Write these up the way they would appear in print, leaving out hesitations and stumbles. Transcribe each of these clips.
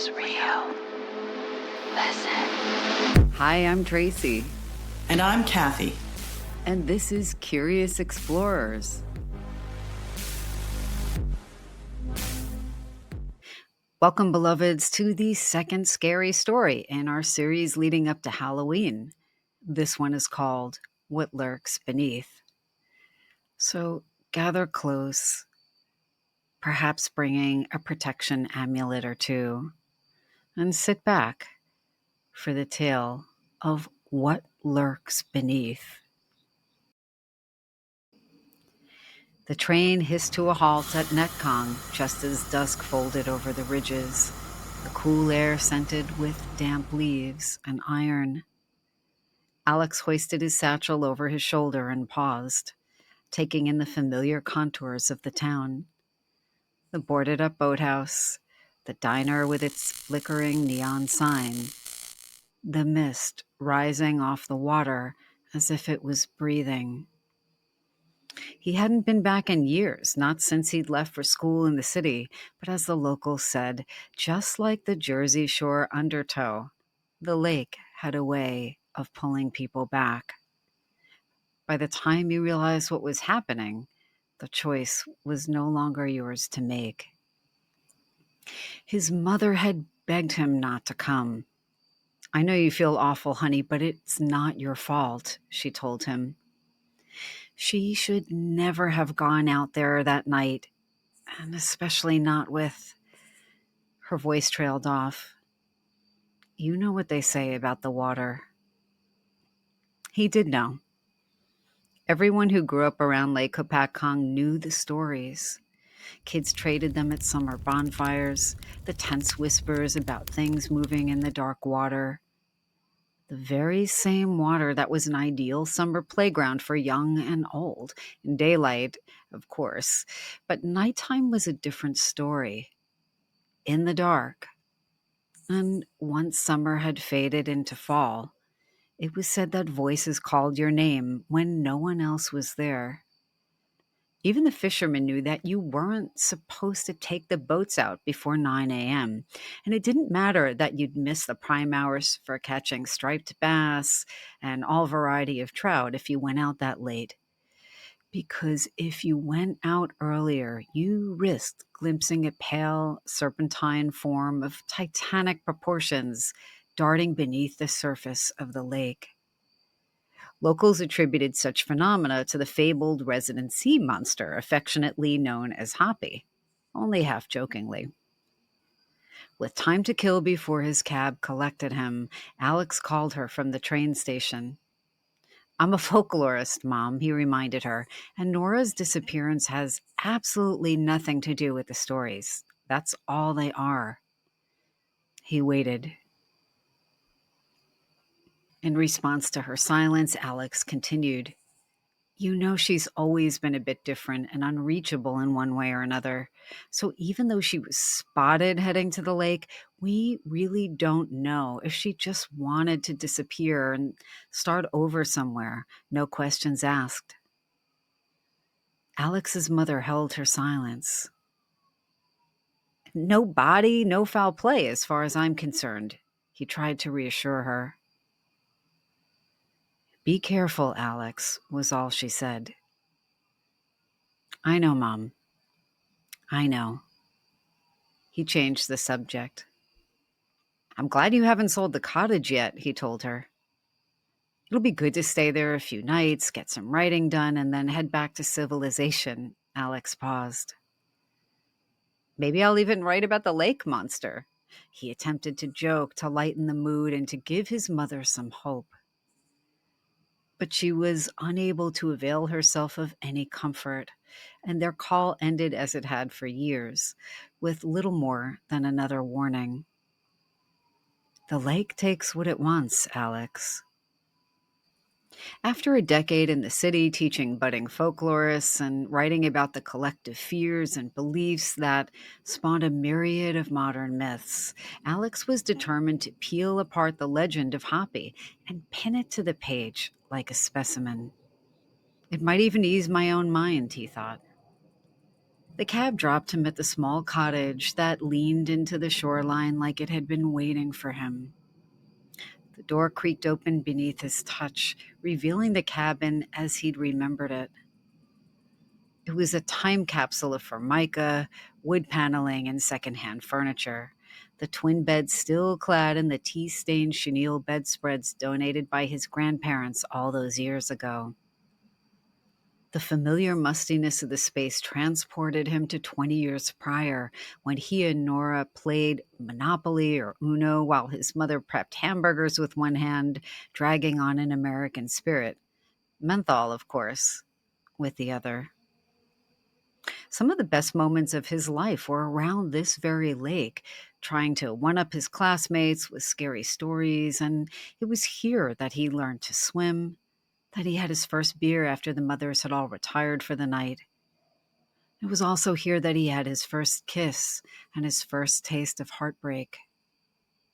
is real. Listen. Hi, I'm Tracy. And I'm Kathy. And this is Curious Explorers. Welcome, beloveds, to the second scary story in our series leading up to Halloween. This one is called What Lurks Beneath. So gather close, perhaps bringing a protection amulet or two, and sit back for the tale of what lurks beneath. The train hissed to a halt at Hopatcong just as dusk folded over the ridges, the cool air scented with damp leaves and iron. Alex hoisted his satchel over his shoulder and paused, taking in the familiar contours of the town. The boarded-up boathouse, the diner with its flickering neon sign, the mist rising off the water as if it was breathing. He hadn't been back in years, not since he'd left for school in the city, but as the locals said, just like the Jersey Shore undertow, the lake had a way of pulling people back. By the time you realized what was happening, the choice was no longer yours to make. His mother had begged him not to come. "I know you feel awful, honey, but it's not your fault," she told him. She should never have gone out there that night, and especially not with... Her voice trailed off. "You know what they say about the water." He did know. Everyone who grew up around Lake Hopatcong knew the stories. Kids traded them at summer bonfires, the tense whispers about things moving in the dark water. The very same water that was an ideal summer playground for young and old. In daylight, of course, but nighttime was a different story. In the dark. And once summer had faded into fall, it was said that voices called your name when no one else was there. Even the fishermen knew that you weren't supposed to take the boats out before 9 a.m., and it didn't matter that you'd miss the prime hours for catching striped bass and all variety of trout if you went out that late. Because if you went out earlier, you risked glimpsing a pale, serpentine form of titanic proportions darting beneath the surface of the lake. Locals attributed such phenomena to the fabled resident sea monster, affectionately known as Hoppy, only half jokingly. With time to kill before his cab collected him, Alex called her from the train station. "I'm a folklorist, Mom," he reminded her, "and Nora's disappearance has absolutely nothing to do with the stories. That's all they are." He waited. In response to her silence, Alex continued, "You know she's always been a bit different and unreachable in one way or another. So even though she was spotted heading to the lake, we really don't know if she just wanted to disappear and start over somewhere, no questions asked." Alex's mother held her silence. "No body, no foul play as far as I'm concerned," he tried to reassure her. "Be careful, Alex," was all she said. "I know, Mom. I know." He changed the subject. "I'm glad you haven't sold the cottage yet," he told her. "It'll be good to stay there a few nights, get some writing done, and then head back to civilization." Alex paused. "Maybe I'll even write about the lake monster." He attempted to joke, to lighten the mood, and to give his mother some hope. But she was unable to avail herself of any comfort, and their call ended as it had for years, with little more than another warning. The lake takes what it wants, Alex. After a decade in the city teaching budding folklorists and writing about the collective fears and beliefs that spawned a myriad of modern myths, Alex was determined to peel apart the legend of Hoppy and pin it to the page like a specimen. It might even ease my own mind, he thought. The cab dropped him at the small cottage that leaned into the shoreline like it had been waiting for him. The door creaked open beneath his touch, revealing the cabin as he'd remembered it. It was a time capsule of formica, wood paneling, and secondhand furniture. The twin beds still clad in the tea-stained chenille bedspreads donated by his grandparents all those years ago. The familiar mustiness of the space transported him to 20 years prior, when he and Nora played Monopoly or Uno while his mother prepped hamburgers with one hand, dragging on an American spirit. Menthol, of course, with the other. Some of the best moments of his life were around this very lake, trying to one up his classmates with scary stories, and it was here that he learned to swim, that he had his first beer after the mothers had all retired for the night. It was also here that he had his first kiss and his first taste of heartbreak,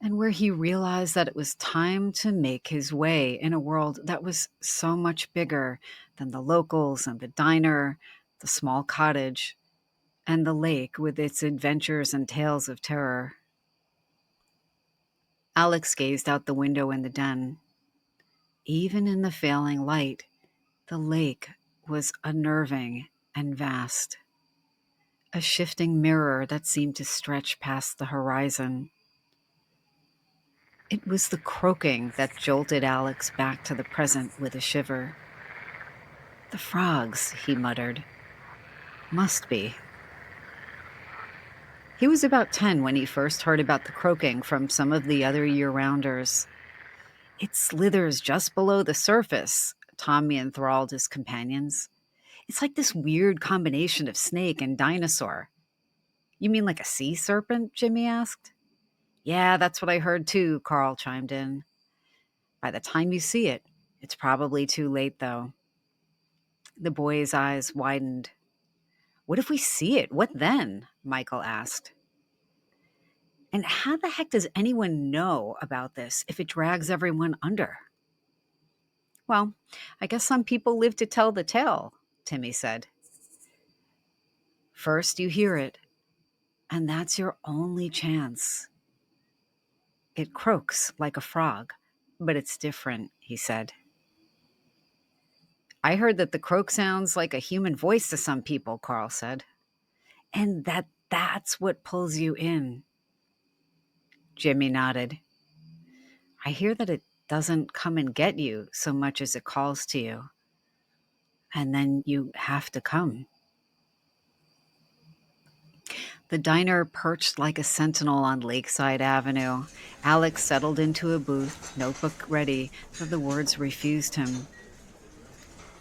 and where he realized that it was time to make his way in a world that was so much bigger than the locals and the diner, the small cottage, and the lake with its adventures and tales of terror. Alex gazed out the window in the den. Even in the failing light, the lake was unnerving and vast, a shifting mirror that seemed to stretch past the horizon. It was the croaking that jolted Alex back to the present with a shiver. The frogs, he muttered. Must be. He was about 10 when he first heard about the croaking from some of the other year-rounders. It slithers just below the surface, Tommy enthralled his companions. It's like this weird combination of snake and dinosaur. You mean like a sea serpent? Jimmy asked. Yeah, that's what I heard too, Carl chimed in. By the time you see it, it's probably too late, though. The boy's eyes widened. What if we see it? What then? Michael asked. And how the heck does anyone know about this if it drags everyone under? Well, I guess some people live to tell the tale, Timmy said. First you hear it, and that's your only chance. It croaks like a frog, but it's different, he said. I heard that the croak sounds like a human voice to some people, Carl said. And that's what pulls you in. Jimmy nodded. I hear that it doesn't come and get you so much as it calls to you. And then you have to come. The diner perched like a sentinel on Lakeside Avenue. Alex settled into a booth, notebook ready, but the words refused him.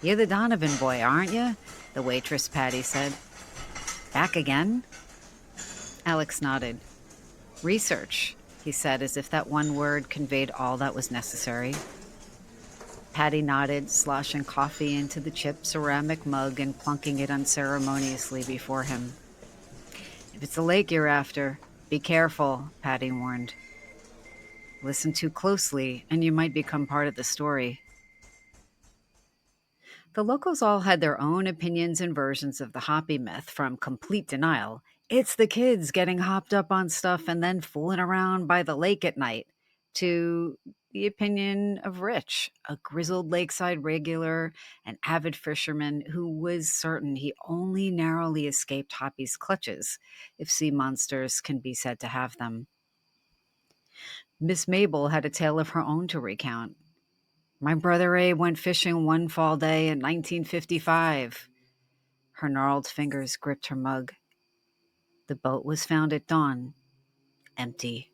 You're the Donovan boy, aren't you? The waitress Patty said. Back again? Alex nodded. Research, he said, as if that one word conveyed all that was necessary. Patty nodded, sloshing coffee into the chipped ceramic mug and plunking it unceremoniously before him. If it's the lake you're after, be careful, Patty warned. Listen too closely, and you might become part of the story. The locals all had their own opinions and versions of the Hoppy myth, from complete denial, it's the kids getting hopped up on stuff and then fooling around by the lake at night, to the opinion of Rich, a grizzled lakeside regular, an avid fisherman who was certain he only narrowly escaped Hoppy's clutches, if sea monsters can be said to have them. Miss Mabel had a tale of her own to recount. My brother Abe went fishing one fall day in 1955. Her gnarled fingers gripped her mug. The boat was found at dawn, empty.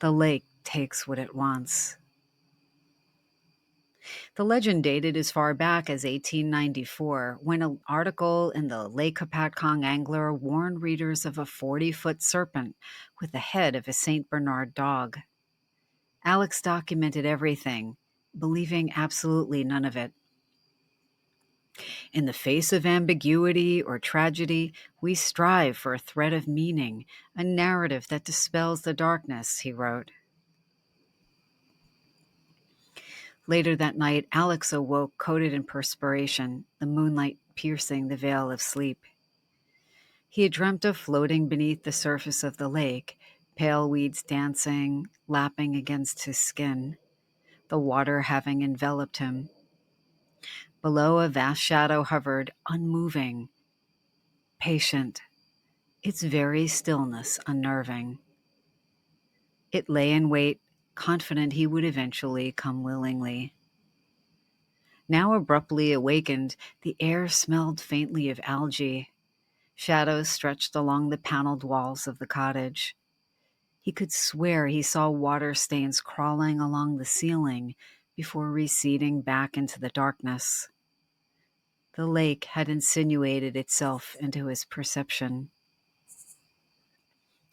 The lake takes what it wants. The legend dated as far back as 1894, when an article in the Lake Hopatcong Angler warned readers of a 40-foot serpent with the head of a St. Bernard dog. Alex documented everything, believing absolutely none of it. In the face of ambiguity or tragedy, we strive for a thread of meaning, a narrative that dispels the darkness, he wrote. Later that night, Alex awoke coated in perspiration, the moonlight piercing the veil of sleep. He had dreamt of floating beneath the surface of the lake, pale weeds dancing, lapping against his skin, the water having enveloped him. Below, a vast shadow hovered, unmoving, patient, its very stillness unnerving. It lay in wait, confident he would eventually come willingly. Now abruptly awakened, the air smelled faintly of algae. Shadows stretched along the paneled walls of the cottage. He could swear he saw water stains crawling along the ceiling before receding back into the darkness. The lake had insinuated itself into his perception.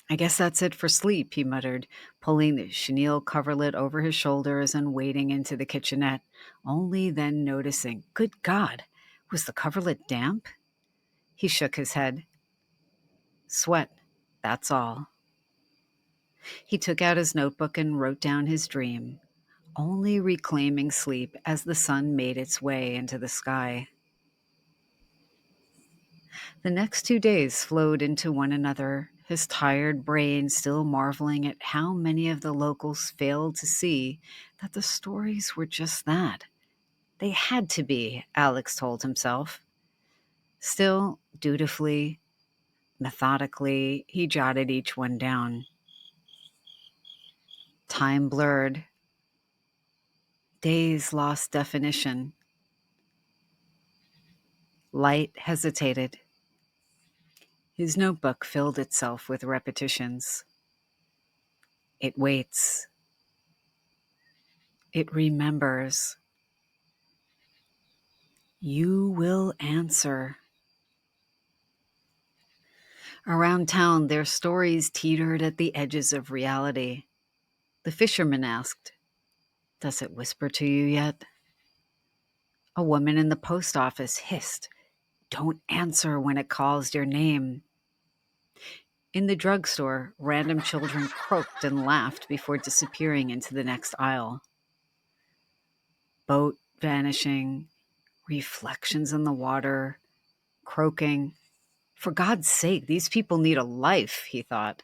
I guess that's it for sleep, he muttered, pulling the chenille coverlet over his shoulders and wading into the kitchenette, only then noticing, good God, was the coverlet damp? He shook his head. Sweat, that's all. He took out his notebook and wrote down his dream, only reclaiming sleep as the sun made its way into the sky. The next 2 days flowed into one another, his tired brain still marveling at how many of the locals failed to see that the stories were just that. They had to be, Alex told himself. Still, dutifully, methodically, he jotted each one down. Time blurred. Days lost definition. Light hesitated. His notebook filled itself with repetitions. It waits. It remembers. You will answer. Around town, their stories teetered at the edges of reality. The fisherman asked, does it whisper to you yet? A woman in the post office hissed, don't answer when it calls your name. In the drugstore, random children croaked and laughed before disappearing into the next aisle. Boat vanishing, reflections in the water, croaking. For God's sake, these people need a life, he thought.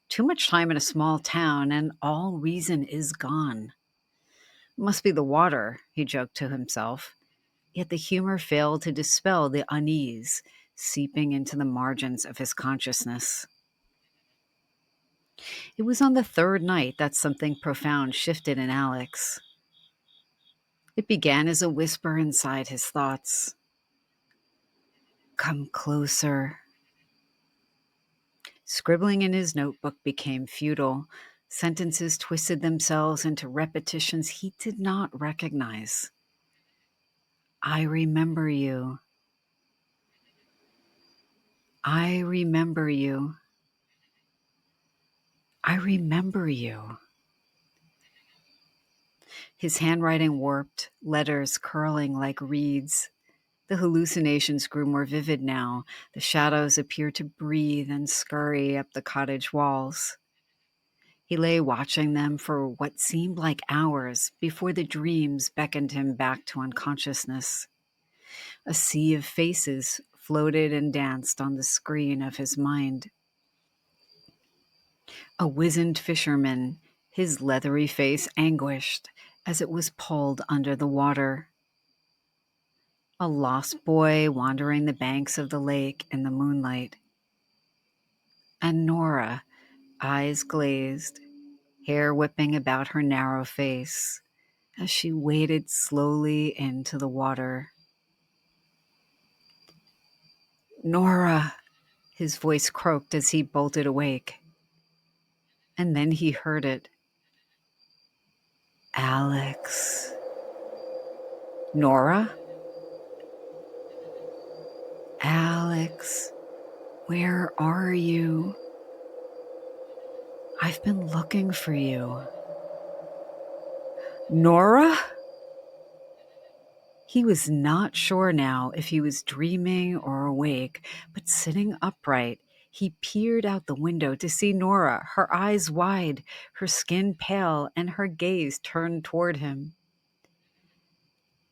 Too much time in a small town, and all reason is gone. Must be the water, he joked to himself. Yet the humor failed to dispel the unease seeping into the margins of his consciousness. It was on the third night that something profound shifted in Alex. It began as a whisper inside his thoughts. Come closer. Scribbling in his notebook became futile. Sentences twisted themselves into repetitions he did not recognize. I remember you. I remember you. I remember you. His handwriting warped, letters curling like reeds. The hallucinations grew more vivid now. The shadows appeared to breathe and scurry up the cottage walls. He lay watching them for what seemed like hours before the dreams beckoned him back to unconsciousness. A sea of faces floated and danced on the screen of his mind. A wizened fisherman, his leathery face anguished as it was pulled under the water. A lost boy wandering the banks of the lake in the moonlight. And Nora, eyes glazed, hair whipping about her narrow face, as she waded slowly into the water. Nora, his voice croaked as he bolted awake. And then he heard it. Alex. Nora? Alex, where are you? I've been looking for you. Nora? He was not sure now if he was dreaming or awake, but sitting upright, he peered out the window to see Nora, her eyes wide, her skin pale, and her gaze turned toward him.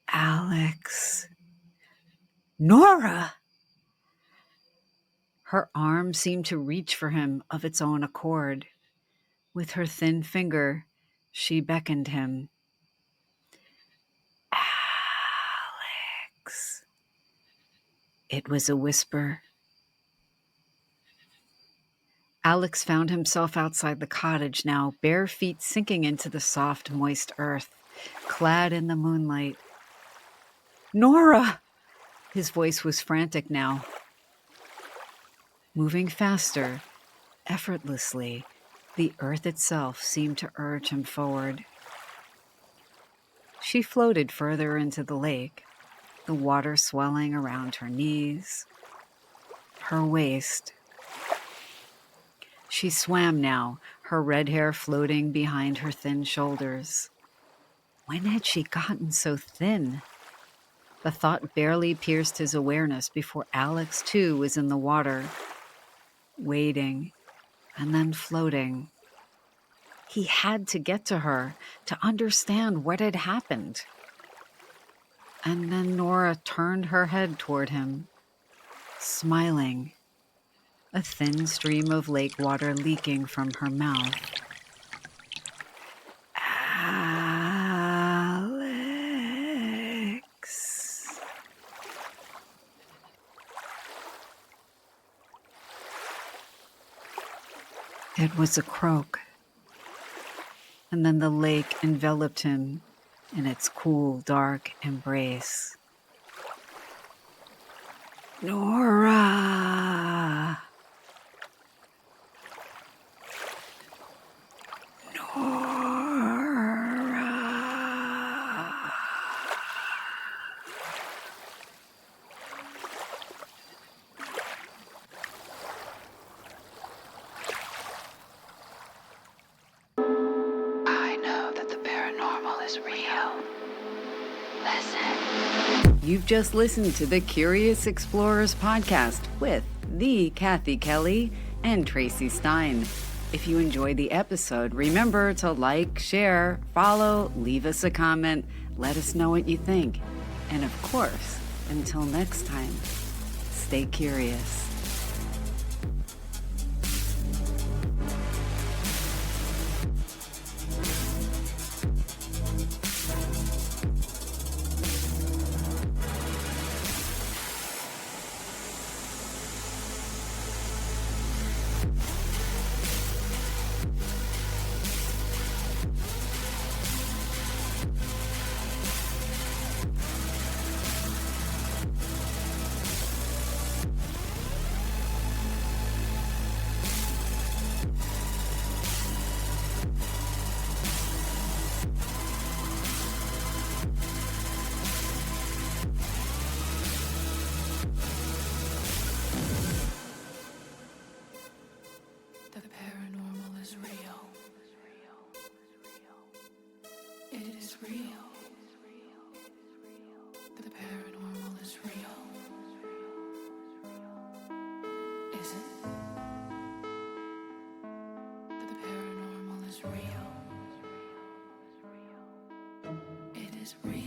Alex. Nora! Her arm seemed to reach for him of its own accord. With her thin finger, she beckoned him. Alex. It was a whisper. Alex found himself outside the cottage now, bare feet sinking into the soft, moist earth, clad in the moonlight. Nora! His voice was frantic now. Moving faster, effortlessly, the earth itself seemed to urge him forward. She floated further into the lake, the water swelling around her knees, her waist. She swam now, her red hair floating behind her thin shoulders. When had she gotten so thin? The thought barely pierced his awareness before Alex, too, was in the water, wading and then floating. He had to get to her to understand what had happened. And then Nora turned her head toward him, smiling, a thin stream of lake water leaking from her mouth. Alex. It was a croak, and then the lake enveloped him in its cool, dark embrace. Nora! Nora! I know that the paranormal is real. Listen. You've just listened to the Curious Explorers podcast with the Kathy Kelly and Tracy Stein. If you enjoyed the episode, remember to like, share, follow, leave us a comment, let us know what you think. And of course, until next time, stay curious. The paranormal is real. It is real. The paranormal is real. Is it? The paranormal is real. It is real.